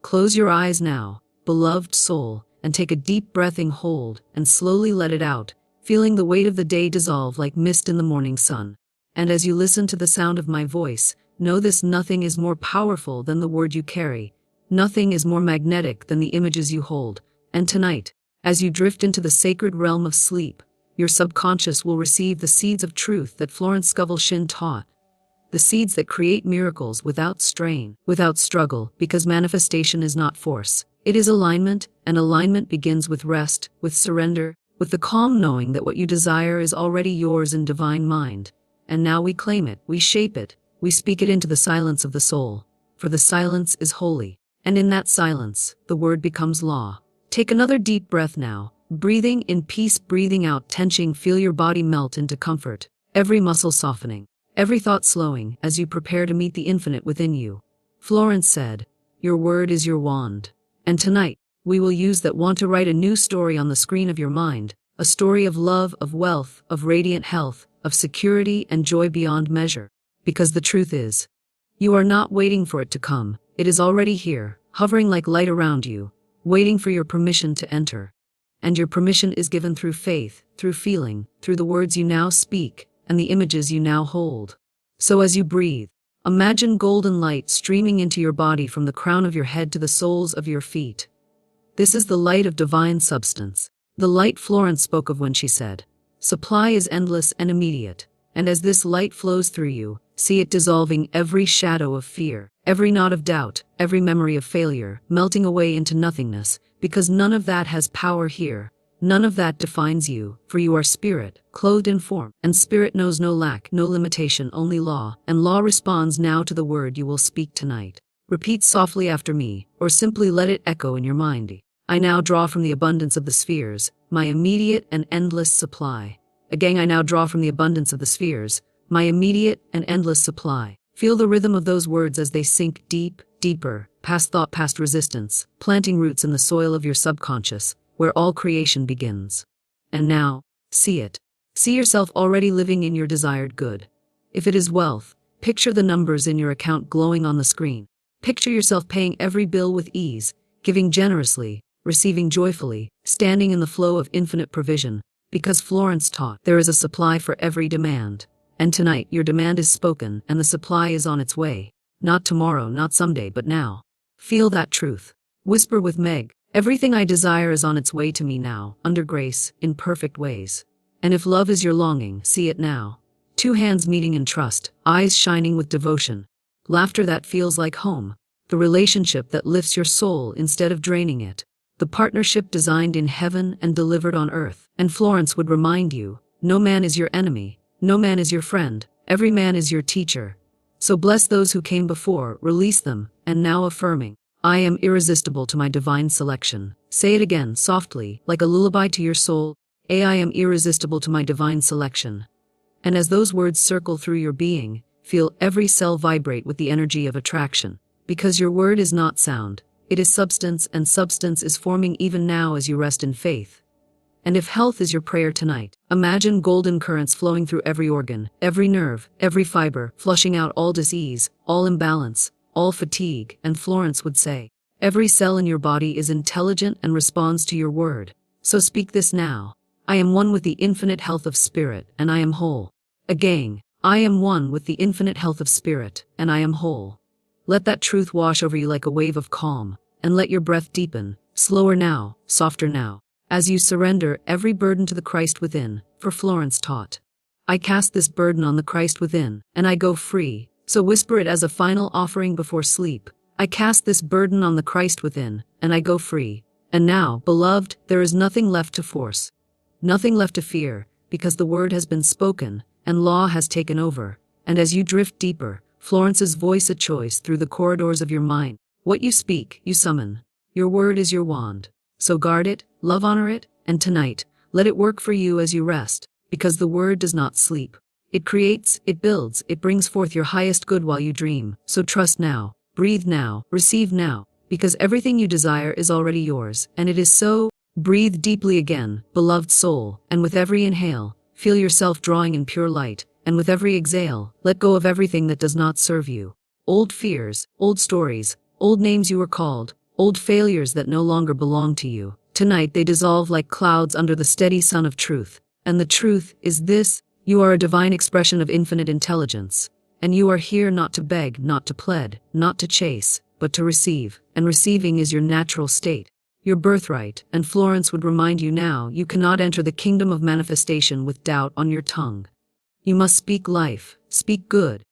Close your eyes now, beloved soul, and take a deep breathing hold and slowly let it out, feeling the weight of the day dissolve like mist in the morning sun. And as you listen to the sound of my voice, know this: nothing is more powerful than the word you carry. Nothing is more magnetic than the images you hold. And tonight, as you drift into the sacred realm of sleep, your subconscious will receive the seeds of truth that Florence Scovel Shinn taught. The seeds that create miracles without strain, without struggle, because manifestation is not force. It is alignment, and alignment begins with rest, with surrender, with the calm knowing that what you desire is already yours in divine mind. And now we claim it, we shape it, we speak it into the silence of the soul. For the silence is holy, and in that silence, the word becomes law. Take another deep breath now, breathing in peace, breathing out tension. Feel your body melt into comfort, every muscle softening, every thought slowing as you prepare to meet the infinite within you. Florence said, "Your word is your wand." And tonight, we will use that wand to write a new story on the screen of your mind, a story of love, of wealth, of radiant health, of security and joy beyond measure. Because the truth is, you are not waiting for it to come, it is already here, hovering like light around you, waiting for your permission to enter. And your permission is given through faith, through feeling, through the words you now speak, and the images you now hold. So as you breathe, imagine golden light streaming into your body from the crown of your head to the soles of your feet. This is the light of divine substance, the light Florence spoke of when she said, "Supply is endless and immediate." And as this light flows through you, see it dissolving every shadow of fear, every knot of doubt, every memory of failure, melting away into nothingness, because none of that has power here. None of that defines you, for you are spirit, clothed in form, and spirit knows no lack, no limitation, only law, and law responds now to the word you will speak tonight. Repeat softly after me, or simply let it echo in your mind. I now draw from the abundance of the spheres, my immediate and endless supply. Again, I now draw from the abundance of the spheres, my immediate and endless supply. Feel the rhythm of those words as they sink deep, deeper, past thought, past resistance, planting roots in the soil of your subconscious, where all creation begins. And now, see it. See yourself already living in your desired good. If it is wealth, picture the numbers in your account glowing on the screen. Picture yourself paying every bill with ease, giving generously, receiving joyfully, standing in the flow of infinite provision. Because Florence taught, there is a supply for every demand. And tonight, your demand is spoken, and the supply is on its way. Not tomorrow, not someday, but now. Feel that truth. Whisper with Meg, everything I desire is on its way to me now, under grace, in perfect ways. And if love is your longing, see it now. Two hands meeting in trust, eyes shining with devotion. Laughter that feels like home. The relationship that lifts your soul instead of draining it. The partnership designed in heaven and delivered on earth. And Florence would remind you, no man is your enemy, no man is your friend, every man is your teacher. So bless those who came before, release them, and now affirming, I am irresistible to my divine selection. Say it again, softly, like a lullaby to your soul, I am irresistible to my divine selection. And as those words circle through your being, feel every cell vibrate with the energy of attraction. Because your word is not sound, it is substance, and substance is forming even now as you rest in faith. And if health is your prayer tonight, imagine golden currents flowing through every organ, every nerve, every fiber, flushing out all disease, all imbalance, all fatigue. And Florence would say, every cell in your body is intelligent and responds to your word. So speak this now. I am one with the infinite health of spirit, and I am whole. Again, I am one with the infinite health of spirit, and I am whole. Let that truth wash over you like a wave of calm, and let your breath deepen, slower now, softer now, as you surrender every burden to the Christ within, for Florence taught. I cast this burden on the Christ within, and I go free, so whisper it as a final offering before sleep. I cast this burden on the Christ within, and I go free. And now, beloved, there is nothing left to force. Nothing left to fear, because the word has been spoken, and law has taken over. And as you drift deeper, Florence's voice a choice through the corridors of your mind. What you speak, you summon. Your word is your wand. So guard it, love honor it, and tonight, let it work for you as you rest, because the word does not sleep. It creates, it builds, it brings forth your highest good while you dream. So trust now, breathe now, receive now, because everything you desire is already yours, and it is so. Breathe deeply again, beloved soul, and with every inhale, feel yourself drawing in pure light, and with every exhale, let go of everything that does not serve you. Old fears, old stories, old names you were called, old failures that no longer belong to you. Tonight they dissolve like clouds under the steady sun of truth. And the truth is this: you are a divine expression of infinite intelligence. And you are here not to beg, not to plead, not to chase, but to receive. And receiving is your natural state, your birthright. And Florence would remind you now, you cannot enter the kingdom of manifestation with doubt on your tongue. You must speak life, speak good.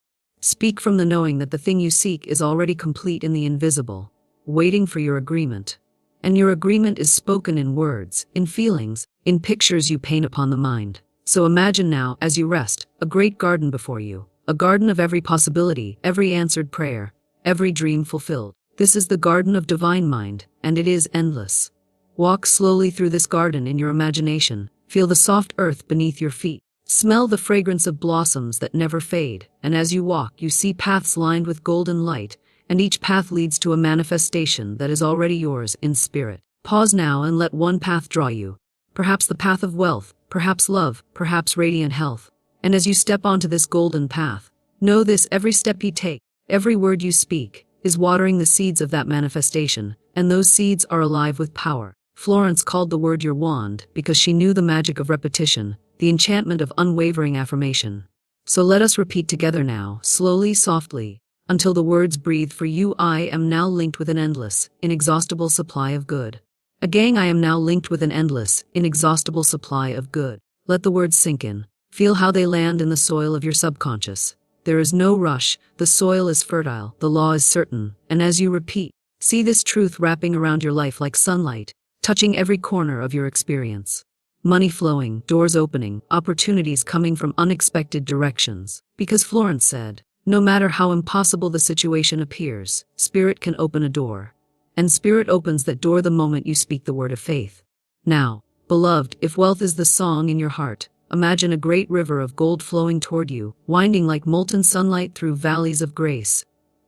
Speak from the knowing that the thing you seek is already complete in the invisible, waiting for your agreement. And your agreement is spoken in words, in feelings, in pictures you paint upon the mind. So imagine now, as you rest, a great garden before you, a garden of every possibility, every answered prayer, every dream fulfilled. This is the garden of divine mind, and it is endless. Walk slowly through this garden in your imagination. Feel the soft earth beneath your feet. Smell the fragrance of blossoms that never fade, and as you walk, you see paths lined with golden light, and each path leads to a manifestation that is already yours in spirit. Pause now and let one path draw you. Perhaps the path of wealth, perhaps love, perhaps radiant health. And as you step onto this golden path, know this: every step you take, every word you speak, is watering the seeds of that manifestation, and those seeds are alive with power. Florence called the word your wand because she knew the magic of repetition, the enchantment of unwavering affirmation. So let us repeat together now, slowly, softly, until the words breathe for you. I am now linked with an endless, inexhaustible supply of good. Again, I am now linked with an endless, inexhaustible supply of good. Let the words sink in. Feel how they land in the soil of your subconscious. There is no rush, the soil is fertile, the law is certain, and as you repeat, see this truth wrapping around your life like sunlight, touching every corner of your experience. Money flowing, doors opening, opportunities coming from unexpected directions. Because Florence said, no matter how impossible the situation appears, Spirit can open a door. And Spirit opens that door the moment you speak the word of faith. Now, beloved, if wealth is the song in your heart, imagine a great river of gold flowing toward you, winding like molten sunlight through valleys of grace.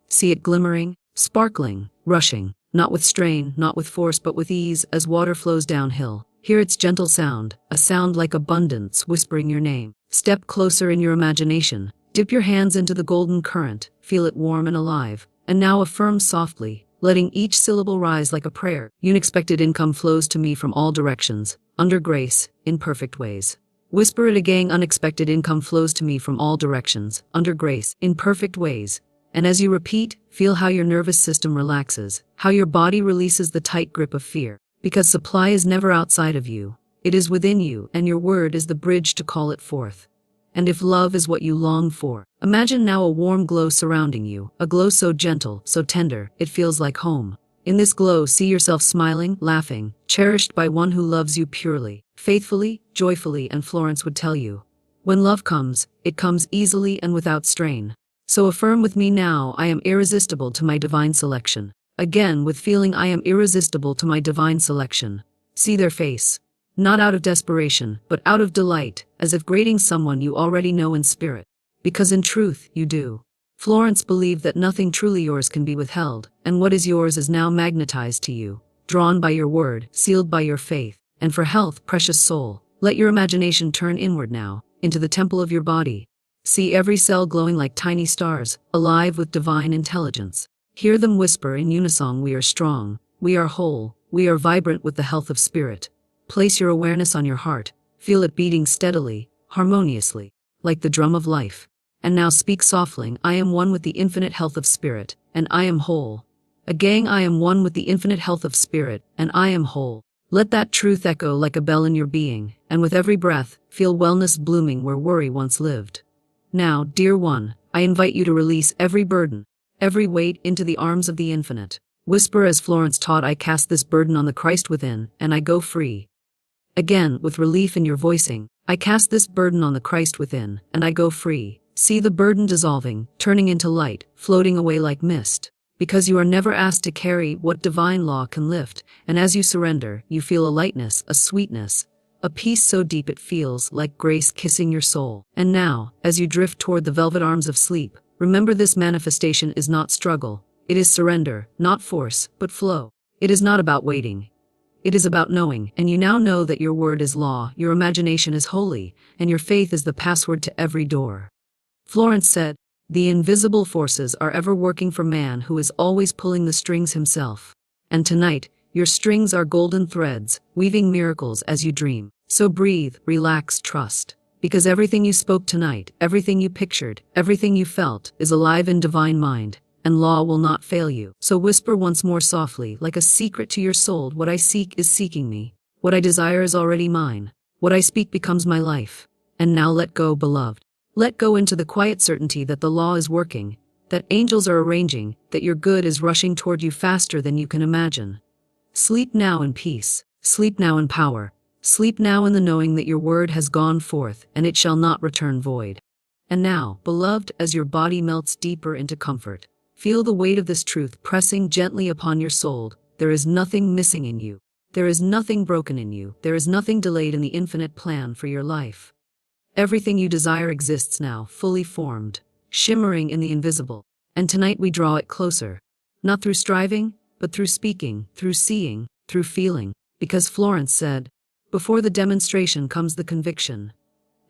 See it glimmering, sparkling, rushing, not with strain, not with force, but with ease as water flows downhill. Hear its gentle sound, a sound like abundance whispering your name. Step closer in your imagination. Dip your hands into the golden current, feel it warm and alive, and now affirm softly, letting each syllable rise like a prayer. Unexpected income flows to me from all directions, under grace, in perfect ways. Whisper it again: unexpected income flows to me from all directions, under grace, in perfect ways. And as you repeat, feel how your nervous system relaxes, how your body releases the tight grip of fear. Because supply is never outside of you, it is within you, and your word is the bridge to call it forth. And if love is what you long for, imagine now a warm glow surrounding you, a glow so gentle, so tender, it feels like home. In this glow, see yourself smiling, laughing, cherished by one who loves you purely, faithfully, joyfully. And Florence would tell you, when love comes, it comes easily and without strain. So affirm with me now: I am irresistible to my divine selection. Again with feeling: I am irresistible to my divine selection. See their face. Not out of desperation, but out of delight, as if greeting someone you already know in spirit. Because in truth, you do. Florence believed that nothing truly yours can be withheld, and what is yours is now magnetized to you, drawn by your word, sealed by your faith. And for health, precious soul, let your imagination turn inward now, into the temple of your body. See every cell glowing like tiny stars, alive with divine intelligence. Hear them whisper in unison: we are strong, we are whole, we are vibrant with the health of spirit. Place your awareness on your heart, feel it beating steadily, harmoniously, like the drum of life. And now speak softly: I am one with the infinite health of spirit, and I am whole. Again, I am one with the infinite health of spirit, and I am whole. Let that truth echo like a bell in your being, and with every breath, feel wellness blooming where worry once lived. Now, dear one, I invite you to release every burden, every weight into the arms of the infinite. Whisper as Florence taught: I cast this burden on the Christ within, and I go free. Again, with relief in your voicing: I cast this burden on the Christ within, and I go free. See the burden dissolving, turning into light, floating away like mist. Because you are never asked to carry what divine law can lift, and as you surrender, you feel a lightness, a sweetness, a peace so deep it feels like grace kissing your soul. And now, as you drift toward the velvet arms of sleep, remember this: manifestation is not struggle. It is surrender, not force, but flow. It is not about waiting. It is about knowing, and you now know that your word is law, your imagination is holy, and your faith is the password to every door. Florence said, the invisible forces are ever working for man who is always pulling the strings himself. And tonight, your strings are golden threads, weaving miracles as you dream. So breathe, relax, trust. Because everything you spoke tonight, everything you pictured, everything you felt, is alive in divine mind, and law will not fail you. So whisper once more softly, like a secret to your soul, what I seek is seeking me. What I desire is already mine. What I speak becomes my life. And now let go, beloved. Let go into the quiet certainty that the law is working, that angels are arranging, that your good is rushing toward you faster than you can imagine. Sleep now in peace. Sleep now in power. Sleep now in the knowing that your word has gone forth, and it shall not return void. And now, beloved, as your body melts deeper into comfort, feel the weight of this truth pressing gently upon your soul. There is nothing missing in you. There is nothing broken in you. There is nothing delayed in the infinite plan for your life. Everything you desire exists now, fully formed, shimmering in the invisible. And tonight we draw it closer. Not through striving, but through speaking, through seeing, through feeling. Because Florence said, before the demonstration comes the conviction.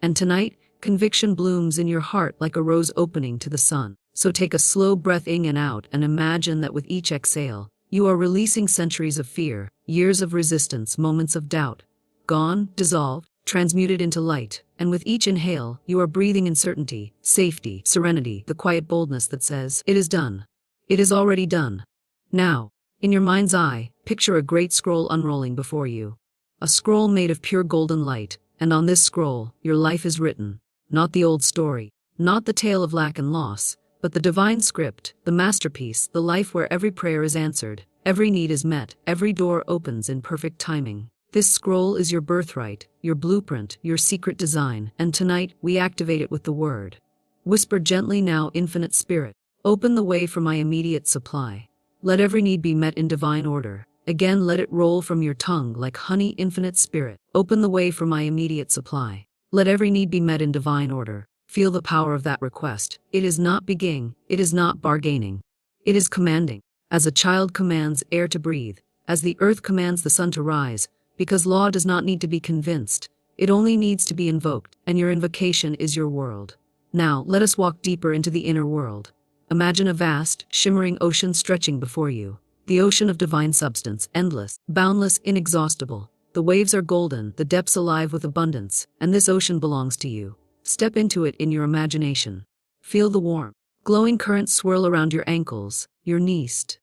And tonight, conviction blooms in your heart like a rose opening to the sun. So take a slow breath in and out and imagine that with each exhale, you are releasing centuries of fear, years of resistance, moments of doubt. Gone, dissolved, transmuted into light. And with each inhale, you are breathing in certainty, safety, serenity, the quiet boldness that says, it is done. It is already done. Now, in your mind's eye, picture a great scroll unrolling before you. A scroll made of pure golden light, and on this scroll, your life is written. Not the old story, not the tale of lack and loss, but the divine script, the masterpiece, the life where every prayer is answered, every need is met, every door opens in perfect timing. This scroll is your birthright, your blueprint, your secret design, and tonight we activate it with the word. Whisper gently now, Infinite Spirit, open the way for my immediate supply. Let every need be met in divine order. Again, let it roll from your tongue like honey, Infinite Spirit. Open the way for my immediate supply. Let every need be met in divine order. Feel the power of that request. It is not begging, it is not bargaining. It is commanding. As a child commands air to breathe, as the earth commands the sun to rise, because law does not need to be convinced. It only needs to be invoked, and your invocation is your world. Now, let us walk deeper into the inner world. Imagine a vast, shimmering ocean stretching before you. The ocean of divine substance, endless, boundless, inexhaustible. The waves are golden, the depths alive with abundance, and this ocean belongs to you. Step into it in your imagination. Feel the warm, glowing current swirl around your ankles, your knees.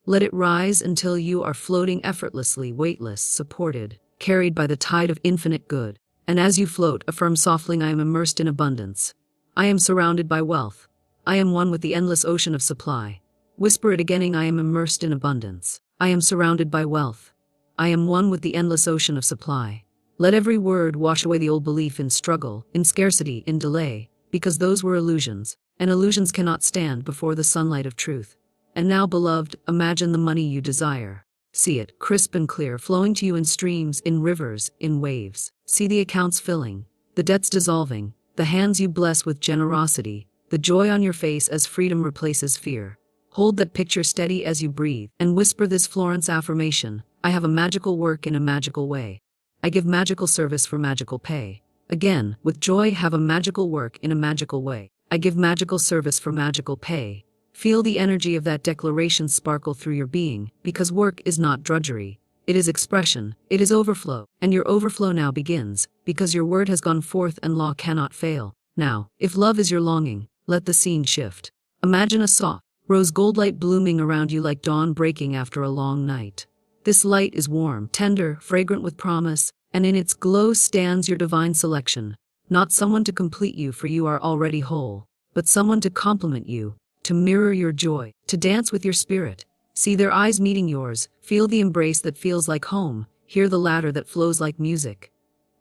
Let it rise until you are floating effortlessly, weightless, supported, carried by the tide of infinite good. And as you float, affirm softly, I am immersed in abundance. I am surrounded by wealth. I am one with the endless ocean of supply. Whisper it again, I am immersed in abundance. I am surrounded by wealth. I am one with the endless ocean of supply. Let every word wash away the old belief in struggle, in scarcity, in delay, because those were illusions, and illusions cannot stand before the sunlight of truth. And now, beloved, imagine the money you desire. See it, crisp and clear, flowing to you in streams, in rivers, in waves. See the accounts filling, the debts dissolving, the hands you bless with generosity, the joy on your face as freedom replaces fear. Hold that picture steady as you breathe, and whisper this Florence affirmation. I have a magical work in a magical way. I give magical service for magical pay. Again, with joy, have a magical work in a magical way. I give magical service for magical pay. Feel the energy of that declaration sparkle through your being, because work is not drudgery. It is expression, it is overflow, and your overflow now begins, because your word has gone forth and law cannot fail. Now, if love is your longing, let the scene shift. Imagine a soft, rose gold light blooming around you like dawn breaking after a long night. This light is warm, tender, fragrant with promise, and in its glow stands your divine selection. Not someone to complete you, for you are already whole, but someone to complement you, to mirror your joy, to dance with your spirit. See their eyes meeting yours, feel the embrace that feels like home, hear the laughter that flows like music.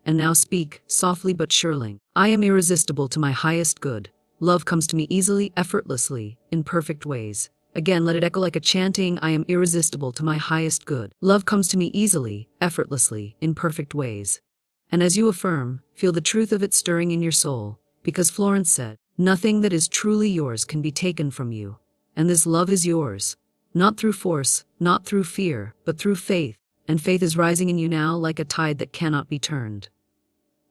And now speak, softly but surely. I am irresistible to my highest good. Love comes to me easily, effortlessly, in perfect ways. Again, let it echo like a chanting, I am irresistible to my highest good. Love comes to me easily, effortlessly, in perfect ways. And as you affirm, feel the truth of it stirring in your soul, because Florence said, nothing that is truly yours can be taken from you. And this love is yours. Not through force, not through fear, but through faith. And faith is rising in you now like a tide that cannot be turned.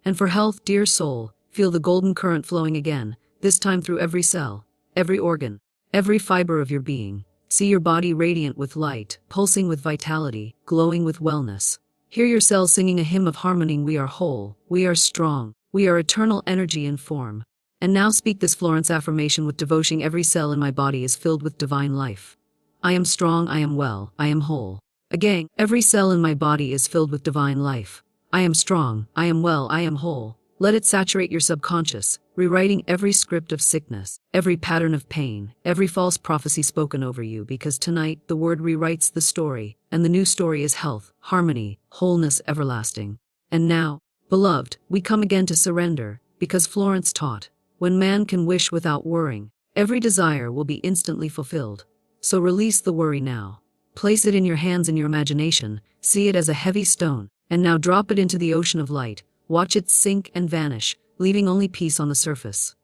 And for health, dear soul, feel the golden current flowing again, this time through every cell, every organ, every fiber of your being. See your body radiant with light, pulsing with vitality, glowing with wellness. Hear your cells singing a hymn of harmony. We are whole, we are strong, we are eternal energy in form. And now speak this Florence affirmation with devotion. Every cell in my body is filled with divine life. I am strong, I am well, I am whole. Again, every cell in my body is filled with divine life. I am strong, I am well, I am whole. Let it saturate your subconscious, rewriting every script of sickness, every pattern of pain, every false prophecy spoken over you, because tonight the word rewrites the story, and the new story is health, harmony, wholeness everlasting. And now, beloved, we come again to surrender, because Florence taught, when man can wish without worrying, every desire will be instantly fulfilled. So release the worry now. Place it in your hands in your imagination, see it as a heavy stone, and now drop it into the ocean of light. Watch it sink and vanish, leaving only peace on the surface.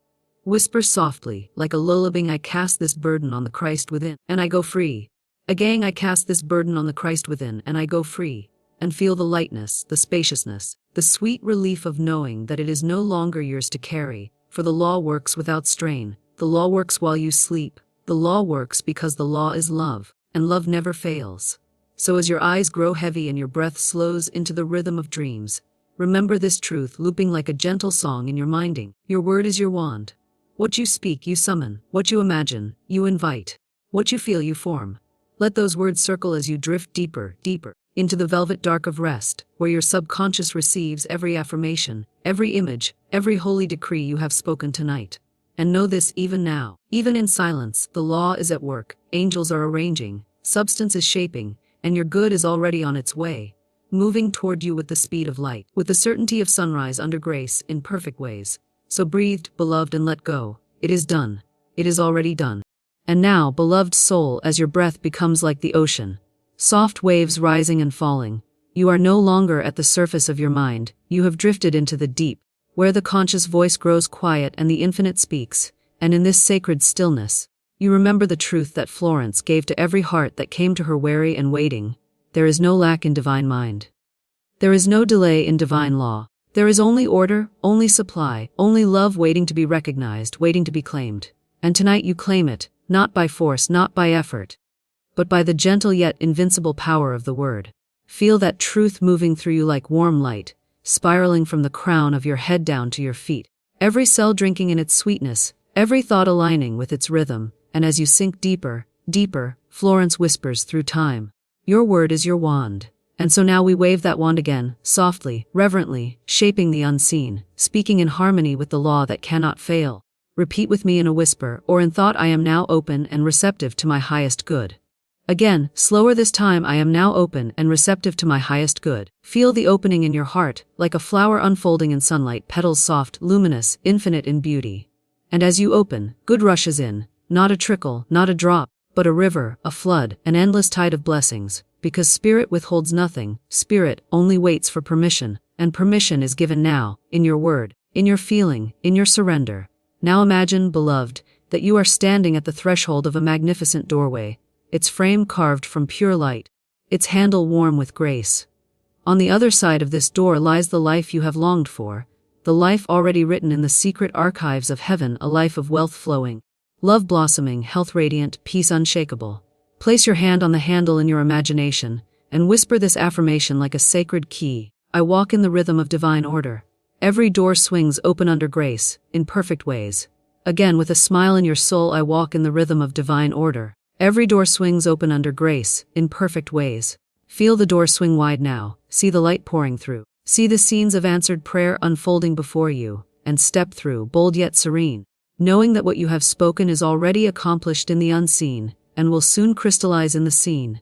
Whisper softly, like a lullaby, I cast this burden on the Christ within, and I go free. Again, I cast this burden on the Christ within, and I go free. And feel the lightness, the spaciousness, the sweet relief of knowing that it is no longer yours to carry, for the law works without strain. The law works while you sleep. The law works because the law is love, and love never fails. So as your eyes grow heavy and your breath slows into the rhythm of dreams, remember this truth looping like a gentle song in your minding. Your word is your wand. What you speak, you summon. What you imagine, you invite. What you feel, you form. Let those words circle as you drift deeper, deeper, into the velvet dark of rest, where your subconscious receives every affirmation, every image, every holy decree you have spoken tonight. And know this even now, even in silence, the law is at work, angels are arranging, substance is shaping, and your good is already on its way, moving toward you with the speed of light, with the certainty of sunrise under grace in perfect ways. So breathe, beloved, and let go. It is done. It is already done. And now, beloved soul, as your breath becomes like the ocean, soft waves rising and falling, you are no longer at the surface of your mind, you have drifted into the deep, where the conscious voice grows quiet and the infinite speaks, and in this sacred stillness, you remember the truth that Florence gave to every heart that came to her weary and waiting. There is no lack in divine mind. There is no delay in divine law. There is only order, only supply, only love waiting to be recognized, waiting to be claimed. And tonight you claim it, not by force, not by effort, but by the gentle yet invincible power of the word. Feel that truth moving through you like warm light, spiraling from the crown of your head down to your feet, every cell drinking in its sweetness, every thought aligning with its rhythm, and as you sink deeper, deeper, Florence whispers through time, your word is your wand. And so now we wave that wand again, softly, reverently, shaping the unseen, speaking in harmony with the law that cannot fail. Repeat with me in a whisper, or in thought, I am now open and receptive to my highest good. Again, slower this time, I am now open and receptive to my highest good. Feel the opening in your heart, like a flower unfolding in sunlight, petals soft, luminous, infinite in beauty. And as you open, good rushes in, not a trickle, not a drop, but a river, a flood, an endless tide of blessings, because Spirit withholds nothing, Spirit only waits for permission, and permission is given now, in your word, in your feeling, in your surrender. Now imagine, beloved, that you are standing at the threshold of a magnificent doorway, its frame carved from pure light, its handle warm with grace. On the other side of this door lies the life you have longed for, the life already written in the secret archives of heaven, a life of wealth flowing, love blossoming, health radiant, peace unshakable. Place your hand on the handle in your imagination, and whisper this affirmation like a sacred key. I walk in the rhythm of divine order. Every door swings open under grace, in perfect ways. Again, with a smile in your soul, I walk in the rhythm of divine order. Every door swings open under grace, in perfect ways. Feel the door swing wide now, see the light pouring through. See the scenes of answered prayer unfolding before you, and step through, bold yet serene, knowing that what you have spoken is already accomplished in the unseen, and will soon crystallize in the seen.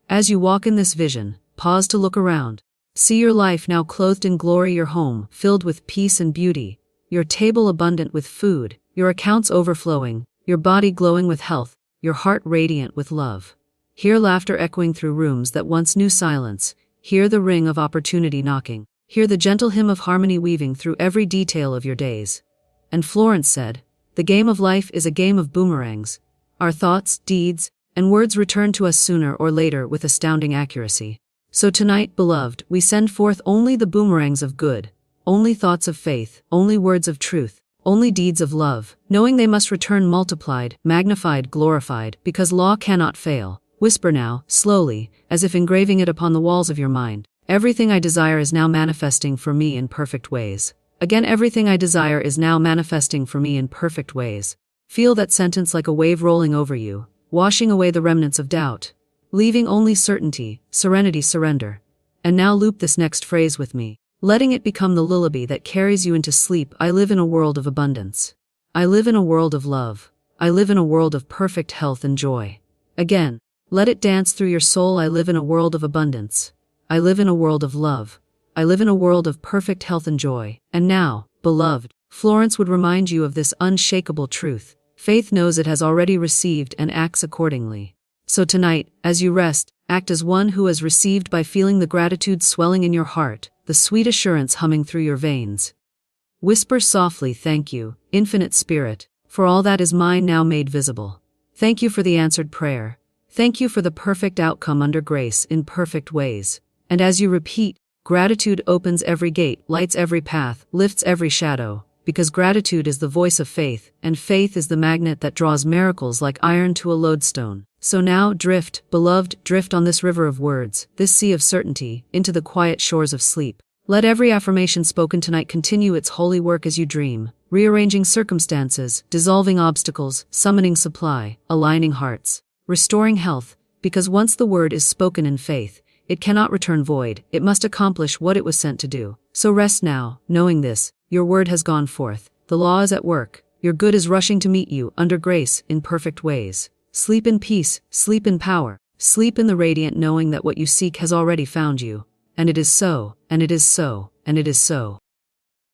As you walk in this vision, pause to look around. See your life now clothed in glory, your home filled with peace and beauty, your table abundant with food, your accounts overflowing, your body glowing with health, your heart radiant with love. Hear laughter echoing through rooms that once knew silence. Hear the ring of opportunity knocking. Hear the gentle hymn of harmony weaving through every detail of your days. And Florence said, the game of life is a game of boomerangs. Our thoughts, deeds, and words return to us sooner or later with astounding accuracy. So tonight, beloved, we send forth only the boomerangs of good, only thoughts of faith, only words of truth, only deeds of love, knowing they must return multiplied, magnified, glorified, because law cannot fail. Whisper now, slowly, as if engraving it upon the walls of your mind. Everything I desire is now manifesting for me in perfect ways. Again, everything I desire is now manifesting for me in perfect ways. Feel that sentence like a wave rolling over you, washing away the remnants of doubt, leaving only certainty, serenity, surrender. And now loop this next phrase with me, letting it become the lullaby that carries you into sleep. I live in a world of abundance. I live in a world of love. I live in a world of perfect health and joy. Again, let it dance through your soul. I live in a world of abundance. I live in a world of love. I live in a world of perfect health and joy. And now, beloved, Florence would remind you of this unshakable truth. Faith knows it has already received and acts accordingly. So tonight, as you rest, act as one who has received by feeling the gratitude swelling in your heart, the sweet assurance humming through your veins. Whisper softly, thank you, Infinite Spirit, for all that is mine now made visible. Thank you for the answered prayer. Thank you for the perfect outcome under grace in perfect ways. And as you repeat, gratitude opens every gate, lights every path, lifts every shadow, because gratitude is the voice of faith, and faith is the magnet that draws miracles like iron to a lodestone. So now drift, beloved, drift on this river of words, this sea of certainty, into the quiet shores of sleep. Let every affirmation spoken tonight continue its holy work as you dream, rearranging circumstances, dissolving obstacles, summoning supply, aligning hearts, restoring health, because once the word is spoken in faith, it cannot return void, it must accomplish what it was sent to do. So rest now, knowing this, your word has gone forth, the law is at work, your good is rushing to meet you, under grace, in perfect ways. Sleep in peace, sleep in power, sleep in the radiant knowing that what you seek has already found you. And it is so, and it is so, and it is so.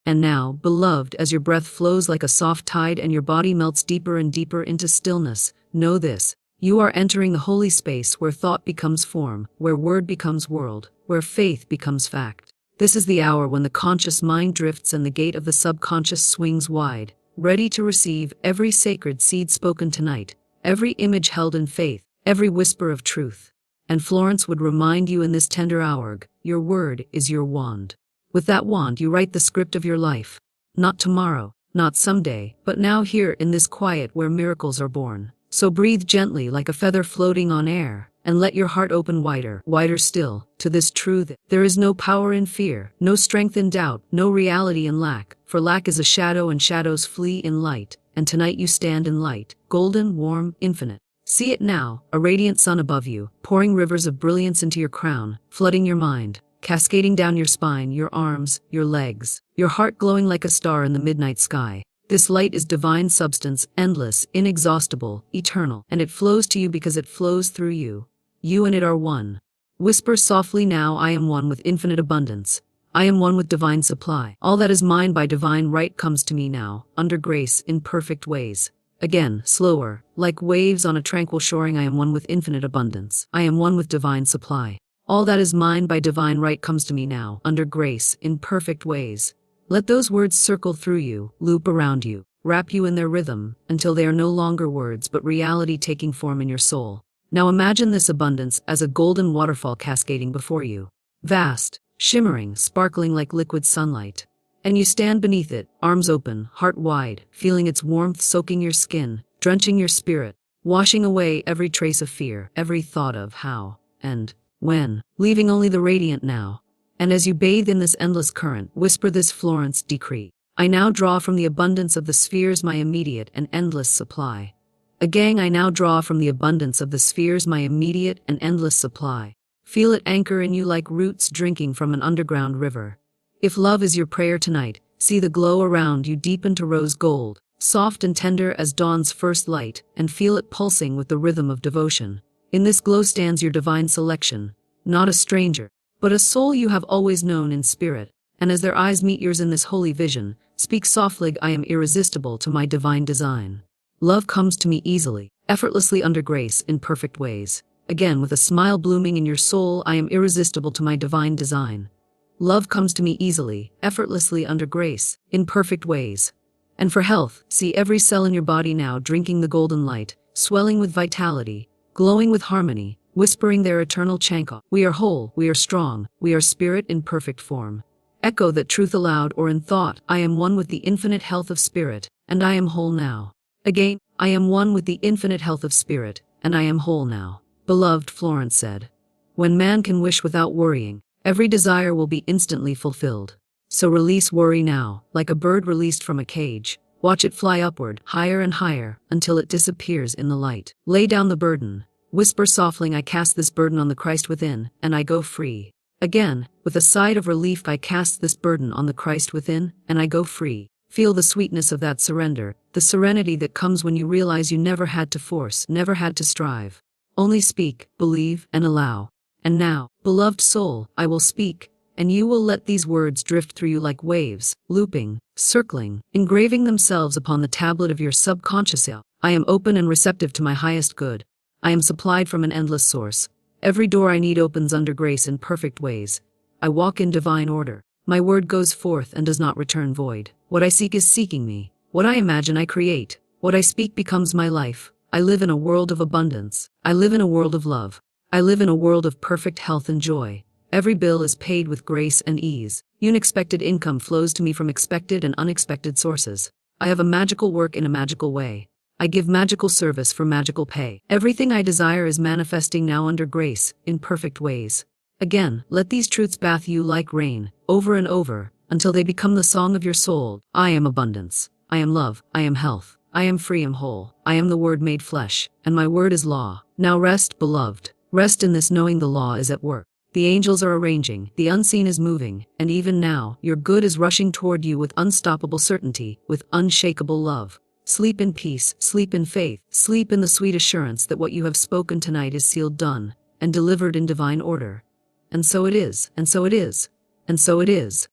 And now, beloved, as your breath flows like a soft tide and your body melts deeper and deeper into stillness, know this. You are entering the holy space where thought becomes form, where word becomes world, where faith becomes fact. This is the hour when the conscious mind drifts and the gate of the subconscious swings wide, ready to receive every sacred seed spoken tonight, every image held in faith, every whisper of truth. And Florence would remind you in this tender hour, your word is your wand. With that wand you write the script of your life. Not tomorrow, not someday, but now here in this quiet where miracles are born. So breathe gently like a feather floating on air, and let your heart open wider, wider still, to this truth. There is no power in fear, no strength in doubt, no reality in lack, for lack is a shadow and shadows flee in light, and tonight you stand in light, golden, warm, infinite. See it now, a radiant sun above you, pouring rivers of brilliance into your crown, flooding your mind, cascading down your spine, your arms, your legs, your heart glowing like a star in the midnight sky. This light is divine substance, endless, inexhaustible, eternal, and it flows to you because it flows through you. You and it are one. Whisper softly now, I am one with infinite abundance. I am one with divine supply. All that is mine by divine right comes to me now, under grace, in perfect ways. Again, slower, like waves on a tranquil shoring, I am one with infinite abundance. I am one with divine supply. All that is mine by divine right comes to me now, under grace, in perfect ways. Let those words circle through you, loop around you, wrap you in their rhythm, until they are no longer words but reality taking form in your soul. Now imagine this abundance as a golden waterfall cascading before you. Vast, shimmering, sparkling like liquid sunlight. And you stand beneath it, arms open, heart wide, feeling its warmth soaking your skin, drenching your spirit, washing away every trace of fear, every thought of how and when, leaving only the radiant now. And as you bathe in this endless current, whisper this Florence decree. I now draw from the abundance of the spheres my immediate and endless supply. Again, I now draw from the abundance of the spheres my immediate and endless supply. Feel it anchor in you like roots drinking from an underground river. If love is your prayer tonight, see the glow around you deepen to rose gold, soft and tender as dawn's first light, and feel it pulsing with the rhythm of devotion. In this glow stands your divine selection, not a stranger, but a soul you have always known in spirit, and as their eyes meet yours in this holy vision, speak softly, I am irresistible to my divine design. Love comes to me easily, effortlessly under grace, in perfect ways. Again, with a smile blooming in your soul, I am irresistible to my divine design. Love comes to me easily, effortlessly under grace, in perfect ways. And for health, see every cell in your body now drinking the golden light, swelling with vitality, glowing with harmony, whispering their eternal chanka. We are whole, we are strong, we are spirit in perfect form. Echo that truth aloud or in thought. I am one with the infinite health of spirit, and I am whole now. Again, I am one with the infinite health of spirit, and I am whole now. Beloved, Florence said. When man can wish without worrying, every desire will be instantly fulfilled. So release worry now, like a bird released from a cage. Watch it fly upward, higher and higher, until it disappears in the light. Lay down the burden. Whisper softly, I cast this burden on the Christ within, and I go free. Again, with a sigh of relief, I cast this burden on the Christ within, and I go free. Feel the sweetness of that surrender, the serenity that comes when you realize you never had to force, never had to strive. Only speak, believe, and allow. And now, beloved soul, I will speak, and you will let these words drift through you like waves, looping, circling, engraving themselves upon the tablet of your subconscious. I am open and receptive to my highest good. I am supplied from an endless source. Every door I need opens under grace in perfect ways. I walk in divine order. My word goes forth and does not return void. What I seek is seeking me. What I imagine I create. What I speak becomes my life. I live in a world of abundance. I live in a world of love. I live in a world of perfect health and joy. Every bill is paid with grace and ease. Unexpected income flows to me from expected and unexpected sources. I have a magical work in a magical way. I give magical service for magical pay. Everything I desire is manifesting now under grace, in perfect ways. Again, let these truths bath you like rain, over and over, until they become the song of your soul. I am abundance. I am love. I am health. I am free and whole. I am the Word made flesh, and my word is law. Now rest, beloved. Rest in this knowing the law is at work. The angels are arranging, the unseen is moving, and even now, your good is rushing toward you with unstoppable certainty, with unshakable love. Sleep in peace, sleep in faith, sleep in the sweet assurance that what you have spoken tonight is sealed, done, and delivered in divine order. And so it is, and so it is, and so it is.